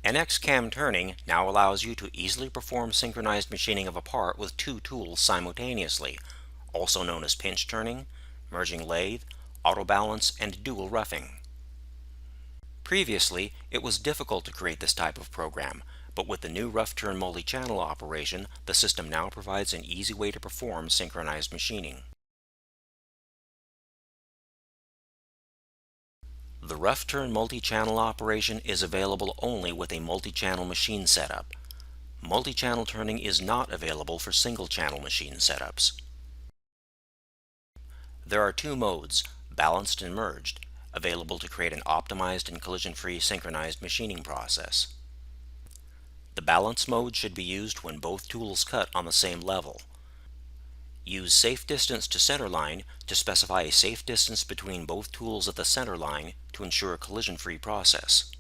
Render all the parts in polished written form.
NX-cam turning now allows you to easily perform synchronized machining of a part with two tools simultaneously, also known as pinch turning, merging lathe, auto balance, and dual roughing. Previously, it was difficult to create this type of program, but with the new rough turn multi-channel operation, the system now provides an easy way to perform synchronized machining. The rough turn multi-channel operation is available only with a multi-channel machine setup. Multi-channel turning is not available for single-channel machine setups. There are two modes, balanced and merged, available to create an optimized and collision-free synchronized machining process. The balance mode should be used when both tools cut on the same level. Use safe distance to center line to specify a safe distance between both tools at the center line to ensure a collision-free process.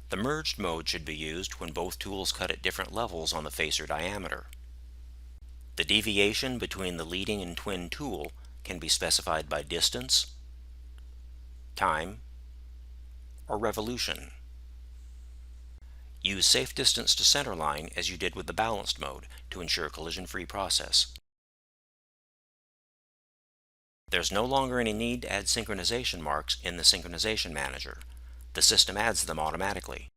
The merged mode should be used when both tools cut at different levels on the facer diameter. The deviation between the leading and twin tool can be specified by distance, time, or revolution. Use safe distance to center line as you did with the balanced mode to ensure a collision-free process. There's no longer any need to add synchronization marks in the Synchronization Manager. The system adds them automatically.